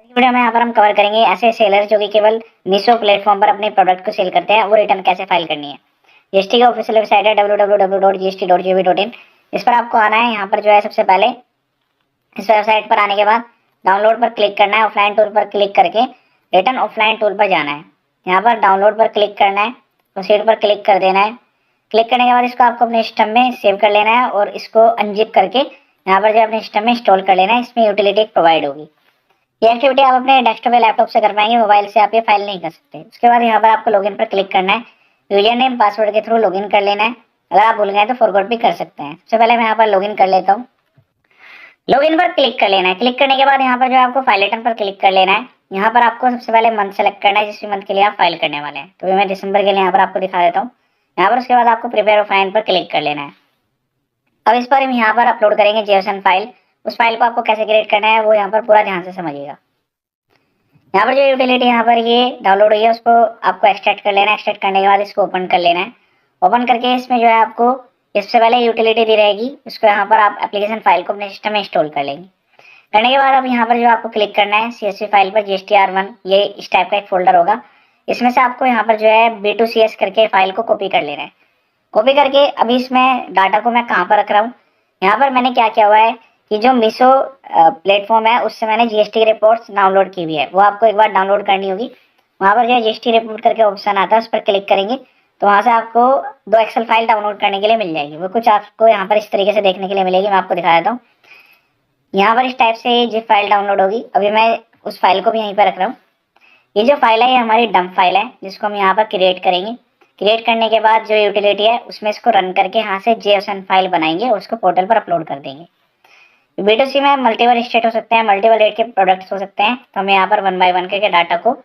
Video में यहाँ पर हम कवर करेंगे ऐसे सेलर जो कि केवल मीशो प्लेटफॉर्म पर अपने प्रोडक्ट को सेल करते हैं, वो रिटर्न कैसे फाइल करनी है। जीएसटी का ऑफिशियल वेबसाइट है www.gst.gov.in। इस पर आपको आना है। यहाँ पर जो है सबसे पहले इस वेबसाइट पर आने के बाद डाउनलोड पर क्लिक करना है। ऑफलाइन टूल पर क्लिक करके रिटर्न ऑफलाइन टूल पर जाना है। यहाँ पर डाउनलोड पर क्लिक करना है, प्रोसीड पर क्लिक कर देना है। क्लिक करने के बाद इसको आपको अपने सिस्टम में सेव कर लेना है और इसको अनजिप करके यहाँ पर जो अपने सिस्टम में इंस्टॉल कर लेना है। इसमें यूटिलिटी प्रोवाइड होगी। ये एक्टिविटी आप अपने डेस्कटॉप या लैपटॉप से कर पाएंगे, मोबाइल से आप ये फाइल नहीं कर सकते। उसके बाद यहाँ पर आपको लॉगिन पर क्लिक करना है। यूजर नेम पासवर्ड के थ्रू लॉगिन कर लेना है। अगर आप भूल गए तो फॉरगॉट भी कर सकते हैं। सबसे पहले मैं यहाँ पर लॉगिन कर लेता हूँ। लॉगिन पर क्लिक कर लेना है। क्लिक करने के बाद यहाँ पर जो है आपको फाइल रिटर्न पर क्लिक कर लेना है। यहाँ पर आपको सबसे पहले मंथ सेलेक्ट करना है, जिस मंथ के लिए आप फाइल करने वाले हैं। तो मैं दिसंबर के लिए यहाँ पर आपको दिखा देता हूँ। यहाँ पर उसके बाद आपको प्रिपेयर फाइल पर क्लिक कर लेना है। अब इस पर हम यहाँ पर अपलोड करेंगे जेएसएन फाइल। उस फाइल को आपको कैसे क्रिएट करना है वो यहाँ पर पूरा ध्यान से समझिएगा। यहाँ पर जो यूटिलिटी यहाँ पर ये डाउनलोड हुई है उसको आपको एक्सट्रैक्ट कर लेना है। एक्सट्रैक्ट करने के बाद इसको ओपन कर लेना है। ओपन करके इसमें जो है आपको इससे पहले यूटिलिटी दी रहेगी, उसको यहाँ पर आप एप्लीकेशन फाइल को अपने सिस्टम में इंस्टॉल कर लेंगे। करने के बाद अब यहाँ पर जो आपको क्लिक करना है CSV फाइल पर GSTR1, ये इस टाइप का एक फोल्डर होगा। इसमें से आपको यहाँ पर जो है B2CS करके फाइल को कॉपी कर लेना है। कॉपी करके अभी इसमें डाटा को मैं कहाँ पर रख रहा हूँ, यहाँ पर मैंने क्या किया हुआ है कि जो मीशो प्लेटफॉर्म है उससे मैंने GST रिपोर्ट्स डाउनलोड की हुई है, वो आपको एक बार डाउनलोड करनी होगी। वहाँ पर जो है GST रिपोर्ट करके ऑप्शन आता है, उस पर क्लिक करेंगे तो वहाँ से आपको 2 एक्सेल फाइल डाउनलोड करने के लिए मिल जाएगी। वो कुछ आपको यहाँ पर इस तरीके से देखने के लिए मिलेगी। मैं आपको दिखा देता हूँ। यहाँ पर इस टाइप से जिप फाइल डाउनलोड होगी। अभी मैं उस फाइल को भी यहीं पर रख रहा हूँ। ये जो फाइल है ये हमारी डंप फाइल है, जिसको हम यहाँ पर क्रिएट करेंगे। क्रिएट करने के बाद जो यूटिलिटी है उसमें इसको रन करके यहाँ से JSON फाइल बनाएंगे और उसको पोर्टल पर अपलोड कर देंगे। B2C में मल्टीपल स्टेट हो सकते हैं, मल्टीपल रेट के प्रोडक्ट्स हो सकते हैं, तो हमें यहाँ पर 1 बाय 1 करके डाटा को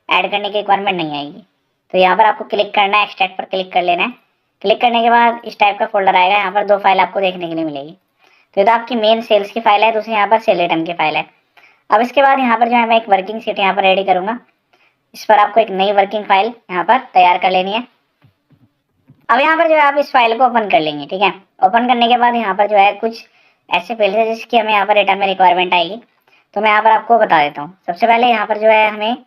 ऐड करने की रिक्वायरमेंट नहीं आएगी। तो यहाँ पर आपको क्लिक करना है, एक्सट्रैक्ट पर क्लिक कर लेना है। क्लिक करने के बाद इस टाइप का फोल्डर आएगा। यहाँ पर 2 फाइल आपको देखने के लिए मिलेगी। तो ये तो आपकी मेन सेल्स की फाइल है, दूसरी यहाँ पर सेल रिटर्न की फाइल है। अब इसके बाद यहाँ पर जो है मैं एक वर्किंग शीट यहाँ पर रेडी करूंगा। इस पर आपको एक नई वर्किंग फाइल यहाँ पर तैयार कर लेनी है। अब यहाँ पर जो है आप इस फाइल को ओपन कर लेंगे, ठीक है। ओपन करने के बाद यहाँ पर जो है कुछ ऐसे फील्ड है जिसकी हमें यहाँ पर रिटर्न में रिक्वायरमेंट आएगी। तो मैं यहाँ पर आपको बता देता हूँ। सबसे पहले यहाँ पर जो है हमें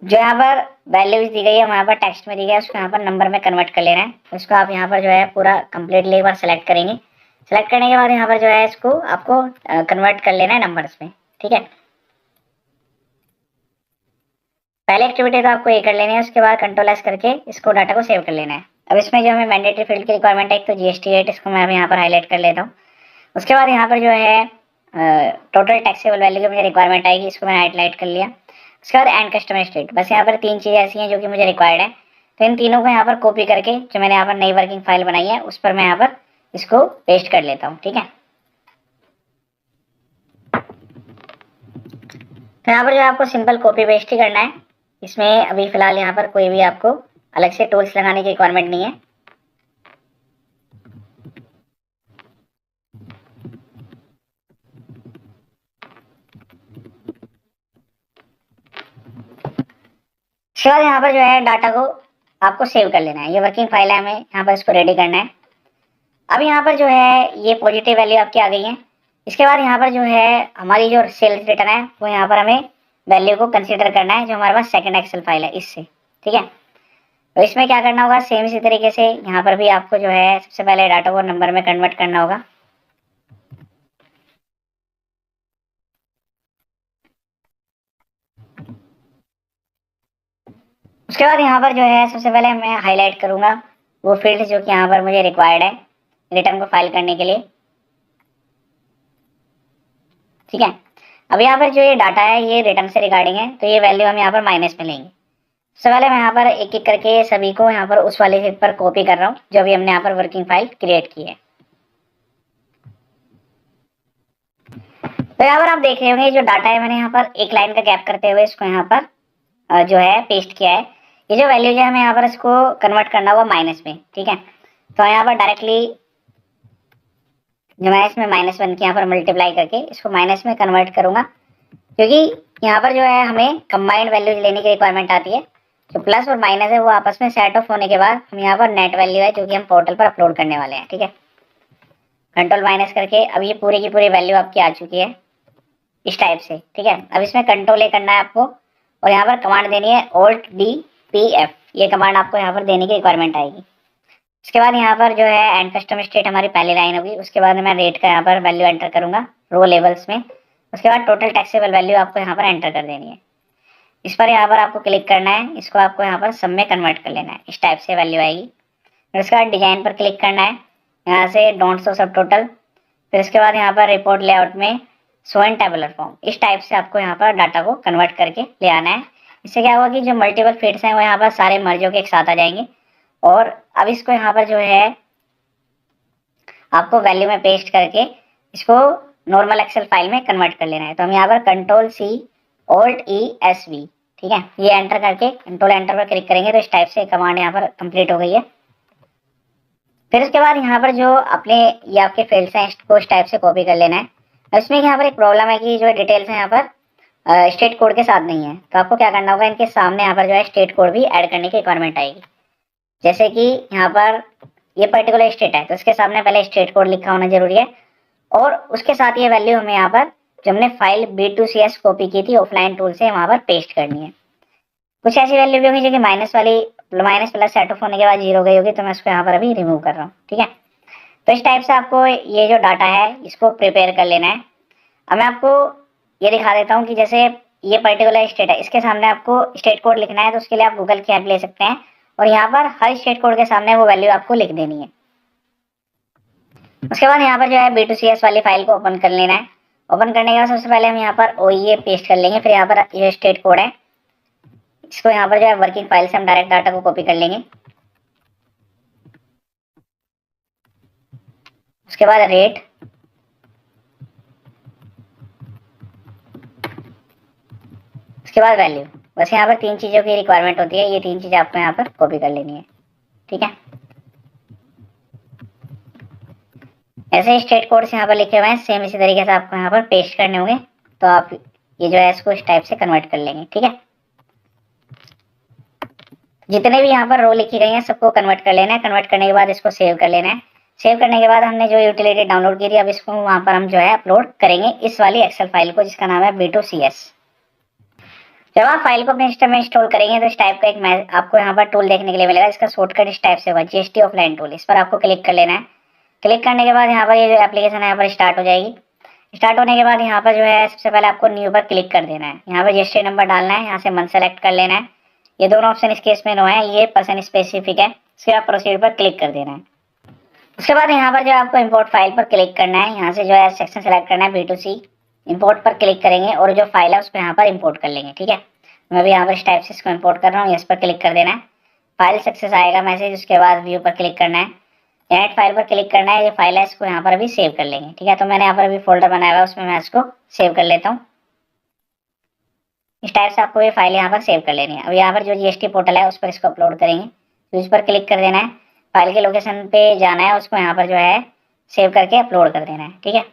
जो यहाँ पर वैल्यूज दी गई है, यहाँ पर टेक्स्ट में दी गई है, उसको यहाँ पर नंबर में कन्वर्ट कर लेना है। उसको आप यहाँ पर जो है पूरा कंप्लीटली एक बार सेलेक्ट करेंगे। सेलेक्ट करने के बाद यहाँ पर जो है इसको आपको कन्वर्ट कर लेना है नंबर्स में, ठीक है। पहले एक्टिविटी तो आपको ये कर लेनी है, उसके बाद Ctrl+S करके इसको डाटा को सेव कर लेना है। अब इसमें जो हमें मैंडेटरी फील्ड की रिक्वायरमेंट है, एक तो GST रेट, इसको मैं यहाँ पर हाईलाइट कर लेता हूँ। उसके बाद यहाँ पर जो है टोटल टैक्सेबल वैल्यू की मुझे रिक्वायरमेंट आएगी, इसको मैंने हाईलाइट कर लिया। उसके बाद एंड कस्टमर स्टेट, बस यहाँ पर 3 चीज़ें ऐसी हैं जो कि मुझे रिक्वायर्ड है। तो इन तीनों को यहाँ पर कॉपी करके जो मैंने यहाँ पर नई वर्किंग फाइल बनाई है उस पर मैं यहाँ पर इसको पेस्ट कर लेता हूँ, ठीक है। तो यहाँ पर जो आपको सिंपल कॉपी पेस्ट ही करना है। इसमें अभी फिलहाल यहाँ पर कोई भी आपको अलग से टूल्स लगाने की रिक्वायरमेंट नहीं है। उसके बाद यहाँ पर जो है डाटा को आपको सेव कर लेना है। ये वर्किंग फाइल है, हमें यहाँ पर इसको रेडी करना है। अब यहाँ पर जो है ये पॉजिटिव वैल्यू आपकी आ गई है। इसके बाद यहाँ पर जो है हमारी जो सेल्स रिटर्न है वो यहाँ पर हमें वैल्यू को कंसीडर करना है, जो हमारे पास सेकंड एक्सेल फाइल है इससे, ठीक है। तो इसमें क्या करना होगा, सेम इसी तरीके से यहाँ पर भी आपको जो है सबसे पहले डाटा को नंबर में कन्वर्ट करना होगा। उसके बाद यहाँ पर जो है सबसे पहले मैं हाईलाइट करूंगा वो फील्ड जो कि यहाँ पर मुझे रिक्वायर्ड है रिटर्न को फाइल करने के लिए, ठीक है। अब यहाँ पर जो ये डाटा है ये रिटर्न से रिगार्डिंग है, तो ये वैल्यू हम यहाँ पर माइनस में लेंगे। सबसे पहले मैं यहाँ पर एक एक करके सभी को यहाँ पर उस वाले शीट पर कॉपी कर रहा हूँ जो भी हमने यहाँ पर वर्किंग फाइल क्रिएट की है। तो यहाँ पर आप देख रहे होंगे जो डाटा है मैंने यहाँ पर एक लाइन का गैप करते हुए इसको यहाँ पर जो है पेस्ट किया है। ये जो वैल्यू है हमें यहाँ पर इसको कन्वर्ट करना होगा माइनस में, ठीक है। तो यहाँ पर डायरेक्टली जो मैं इसमें -1 की यहाँ पर मल्टीप्लाई करके इसको माइनस में कन्वर्ट करूंगा, क्योंकि यहाँ पर जो है हमें कंबाइंड वैल्यूज लेने की रिक्वायरमेंट आती है। जो प्लस और माइनस है वो आपस में सेट ऑफ होने के बाद हम यहाँ पर नेट वैल्यू है जो कि हम पोर्टल पर अपलोड करने वाले हैं, ठीक है। Ctrl- करके अब ये पूरी की पूरी वैल्यू आपकी आ चुकी है। इस टाइप से, ठीक है। अब इसमें कंट्रोल ए करना है आपको और यहाँ पर कमांड देनी है Alt+D+P+F, ये कमांड आपको यहाँ पर देने की रिक्वायरमेंट आएगी। उसके बाद यहाँ पर जो है एंड कस्टम स्टेट हमारी पहली लाइन होगी, उसके बाद मैं रेट का यहाँ पर वैल्यू एंटर करूंगा रो लेवल्स में। उसके बाद टोटल टैक्सेबल वैल्यू आपको यहाँ पर एंटर कर देनी है। इस पर यहाँ पर आपको क्लिक करना है, इसको आपको यहाँ पर सम में कन्वर्ट कर लेना है, इस टाइप से वैल्यू आएगी। फिर उसके बाद डिजाइन पर क्लिक करना है, यहाँ से डोंट शो सब टोटल। फिर उसके बाद यहाँ पर रिपोर्ट लेआउट में शो इन टेबुलर फॉर्म, इस टाइप से आपको यहाँ पर डाटा को कन्वर्ट करके ले आना है। इससे क्या होगा कि जो मल्टीपल फील्ड्स हैं वो यहाँ पर सारे मर्ज होकर एक साथ आ जाएंगे। और अब इसको यहाँ पर जो है आपको वैल्यू में पेस्ट करके इसको नॉर्मल एक्सेल फाइल में कन्वर्ट कर लेना है। तो हम यहाँ पर Ctrl+C+Alt+E+SV, ठीक है, ये एंटर करके कंट्रोल एंटर पर क्लिक करेंगे तो इस टाइप से कमांड यहाँ पर कंप्लीट हो गई है। फिर उसके बाद यहाँ पर जो अपने ये आपके फील्ड्स हैं इसको इस टाइप से कॉपी कर लेना है। इसमें यहाँ पर एक प्रॉब्लम है कि जो डिटेल्स हैं यहाँ पर स्टेट कोड के साथ नहीं है, तो आपको क्या करना होगा, इनके सामने यहाँ पर जो है स्टेट कोड भी ऐड करने की रिक्वायरमेंट आएगी। जैसे कि यहाँ पर ये पर्टिकुलर स्टेट है तो उसके सामने पहले स्टेट कोड लिखा होना जरूरी है और उसके साथ ये वैल्यू हमें यहाँ पर जो हमने फाइल B2CS कॉपी की थी ऑफलाइन टूल से वहां पर पेस्ट करनी है। कुछ ऐसी वैल्यू भी होगी जो कि माइनस प्लस सेट ऑफ होने के बाद 0 गई होगी, तो मैं उसको यहाँ पर अभी रिमूव कर रहा हूँ, ठीक है। तो इस टाइप से आपको ये जो डाटा है इसको प्रिपेयर कर लेना है। अब मैं आपको ये दिखा देता हूँ कि जैसे ये पर्टिकुलर स्टेट है, इसके सामने आपको स्टेट कोड लिखना है, तो उसके लिए आप गूगल की हेल्प ले सकते हैं और यहाँ पर हर स्टेट कोड के सामने वो वैल्यू आपको लिख देनी है। उसके बाद यहाँ पर जो है B2CS वाली फाइल को ओपन कर लेना है। ओपन करने के बाद सबसे पहले हम यहाँ पर OEA पेस्ट कर लेंगे, फिर यहाँ पर ये स्टेट कोड है, इसको यहाँ पर जो है वर्किंग फाइल से हम डायरेक्ट डाटा को कॉपी कर लेंगे। उसके बाद रेट, उसके बाद वैल्यू, बस यहाँ पर 3 चीजों की रिक्वायरमेंट होती है, ये 3 चीजें आपको यहाँ पर कॉपी कर लेनी है, ठीक है। ऐसे स्टेट कोड्स यहाँ पर लिखे हुए हैं, सेम इसी तरीके से आपको यहाँ पर पेस्ट करने होंगे, तो आप ये जो है इसको इस टाइप से कन्वर्ट कर लेंगे, ठीक है। जितने भी यहाँ पर रो लिखी गई हैं सबको कन्वर्ट कर लेना है। कन्वर्ट करने के बाद इसको सेव कर लेना है। सेव करने के बाद हमने जो यूटिलिटी डाउनलोड की थी अब इसको वहां पर हम जो है अपलोड करेंगे इस वाली एक्सेल फाइल को जिसका नाम है B2CS। जब आप फाइल को अपने सिस्टम में इंस्टॉल करेंगे तो इस टाइप का एक आपको यहाँ पर टूल देखने के लिए मिलेगा, इसका शॉर्टकट इस टाइप से होगा GST ऑफलाइन टूल, इस पर आपको क्लिक कर लेना है। क्लिक करने के बाद यहाँ पर ये जो एप्लीकेशन है यहाँ पर स्टार्ट हो जाएगी। स्टार्ट होने के बाद यहाँ पर जो है सबसे पहले आपको न्यू पर क्लिक कर देना है, यहाँ पर GST नंबर डालना है, यहाँ से मंथ सेलेक्ट कर लेना है। ये दोनों ऑप्शन इस केस में नो है, ये पर्सन स्पेसिफिक है। इसके बाद प्रोसीड पर क्लिक कर देना है। उसके बाद यहाँ पर जो आपको इंपोर्ट फाइल पर क्लिक करना है, यहाँ से जो है सेक्शन सेलेक्ट करना है B2C, इंपोर्ट पर क्लिक करेंगे और जो फाइल है उसको यहाँ पर इंपोर्ट कर लेंगे, ठीक है। मैं भी यहाँ पर इस टाइप से इसको इंपोर्ट कर रहा हूँ, इस पर क्लिक कर देना है। फाइल सक्सेस आएगा मैसेज, उसके बाद व्यू पर क्लिक करना है, एड फाइल पर क्लिक करना है। ये फाइल है इसको यहाँ पर अभी सेव कर लेंगे, ठीक है। तो मैंने यहाँ पर अभी फोल्डर बनाया हुआ है उसमें मैं इसको सेव कर लेता हूँ। इस टाइप से आपको ये फाइल यहाँ पर सेव कर लेनी है। अब यहाँ पर जो GST पोर्टल है उस पर इसको अपलोड करेंगे, तो इस पर क्लिक कर देना है, फाइल के लोकेशन पे जाना है, उसको यहाँ पर जो है सेव करके अपलोड कर देना है, ठीक है।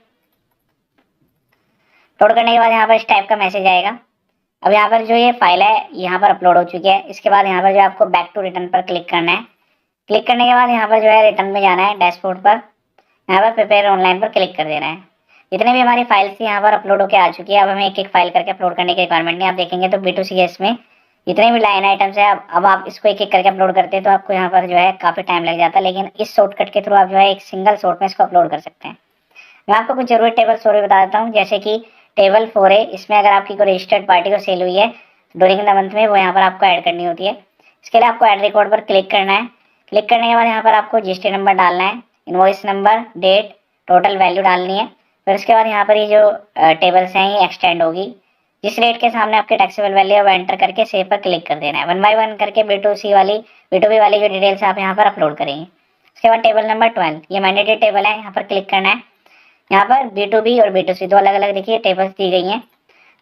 अपलोड करने के बाद यहाँ पर इस टाइप का मैसेज आएगा। अब यहाँ पर जो ये फाइल है यहाँ पर अपलोड हो चुकी है। इसके बाद यहाँ पर जो आपको बैक टू रिटर्न पर क्लिक करना है। क्लिक करने के बाद यहाँ पर जो है रिटर्न में जाना है, डैशबोर्ड पर यहाँ पर प्रिपेयर ऑनलाइन पर क्लिक कर देना है। जितने भी हमारी फाइल्स थी यहाँ पर अपलोड होकर आ चुकी है। अब हमें एक एक फाइल करके अपलोड करने की रिक्वायरमेंट नहीं। आप देखेंगे तो B2CS में जितने भी लाइन आइटम्स है अब आप इसको एक एक करके अपलोड करते हैं तो आपको यहाँ पर जो है काफी टाइम लग जाता है, लेकिन इस शॉर्टकट के थ्रू आप जो है एक सिंगल शॉट में इसको अपलोड कर सकते हैं। मैं आपको कुछ जरूरी टेबल स्टोरी बता देता हूँ, जैसे कि टेबल 4A, इसमें अगर आपकी कोई रजिस्टर्ड पार्टी को सेल हुई है ड्यूरिंग द मंथ में, वो यहाँ पर आपको ऐड करनी होती है। इसके लिए आपको ऐड रिकॉर्ड पर क्लिक करना है। क्लिक करने के बाद यहाँ पर आपको GST नंबर डालना है, invoice number, date, total value डालनी है। फिर उसके बाद यहाँ पर ये जो टेबल्स हैं ये एक्सटेंड होगी। जिस रेट के सामने आपके टैक्सेबल वैल्यू है वो एंटर करके सेव पर क्लिक कर देना है। 1 बाय 1 करके B2B वाली जो डिटेल्स आप यहाँ पर अपलोड करेंगे। उसके बाद टेबल नंबर 12, ये मैंडेटरी टेबल है, यहाँ पर क्लिक करना है। यहाँ पर B2B और B2C दो अलग अलग देखिए टेबल्स दी गई हैं।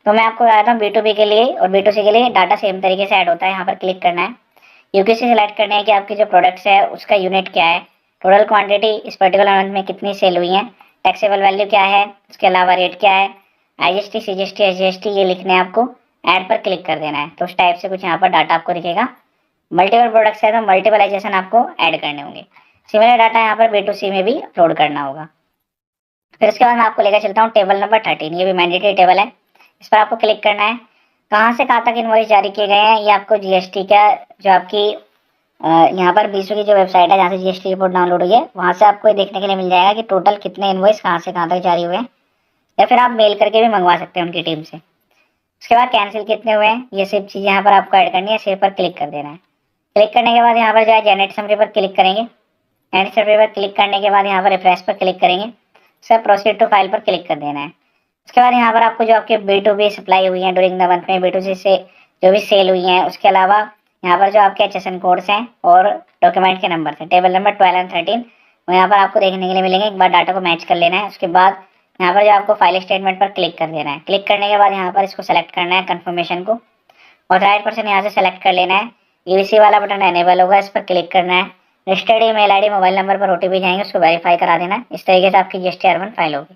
तो मैं आपको बताता हूँ B2B के लिए और B2C के लिए डाटा सेम तरीके से ऐड होता है। यहाँ पर क्लिक करना है, UKC सिलेक्ट करना है कि आपकी जो प्रोडक्ट्स है उसका यूनिट क्या है, टोटल क्वांटिटी इस पर्टिकुलर मंथ में कितनी सेल हुई है, टैक्सेबल वैल्यू क्या है, उसके अलावा रेट क्या है, IGST, CGST, SGST ये लिखने हैं आपको। ऐड पर क्लिक कर देना है। तो उस टाइप से कुछ यहाँ पर डाटा आपको दिखेगा। मल्टीपल प्रोडक्ट्स है तो मल्टीपलाइजेशन आपको ऐड करने होंगे। सिमिलर डाटा यहाँ पर B2C में भी अपलोड करना होगा। फिर उसके बाद मैं आपको लेकर चलता हूँ टेबल नंबर 13, ये भी मैंडेटरी टेबल है। इस पर आपको क्लिक करना है। कहाँ से कहाँ तक इनवॉइस जारी किए गए हैं ये आपको जीएसटी का जो आपकी यहाँ पर बीसो की जो वेबसाइट है जहाँ से जीएसटी रिपोर्ट डाउनलोड हुई है वहाँ से आपको ये देखने के लिए मिल जाएगा कि टोटल कितने इनवॉइस कहाँ से कहाँ तक जारी हुए हैं, या फिर आप मेल करके भी मंगवा सकते हैं उनकी टीम से। उसके बाद कैंसिल कितने हुए हैं ये सब चीज़ें यहाँ पर आपको ऐड करनी है, सेव पर क्लिक कर देना है। क्लिक करने के बाद यहाँ पर जो है जनरेट समरी पर क्लिक करेंगे। जनरेट समरी पर क्लिक करने के बाद यहाँ पर रिफ्रेश पर क्लिक करेंगे। सर प्रोसीड टू फाइल पर क्लिक कर देना है। उसके बाद यहाँ पर आपको जो आपके B2B सप्लाई हुई है ड्यूरिंग द मंथ में B2C से जो भी सेल हुई है, उसके अलावा यहाँ पर जो आपके HSN कोड्स हैं और डॉक्यूमेंट के नंबर हैं टेबल नंबर 12 एंड 13 वो यहाँ पर आपको देखने के लिए मिलेंगे। एक बार डाटा को मैच कर लेना है। उसके बाद यहाँ पर जो आपको फाइल स्टेटमेंट पर क्लिक कर देना है। क्लिक करने के बाद यहाँ पर इसको सेलेक्ट करना है कन्फर्मेशन को, ऑथराइज्ड पर्सन यहाँ से सेलेक्ट कर लेना है। EBC वाला बटन एनेबल होगा, इस पर क्लिक करना है। Registered email ID mobile number पर OTP जाएंगे, उसको वेरीफाई करा देना है। इस तरीके से आपकी GST R1 फाइल होगी।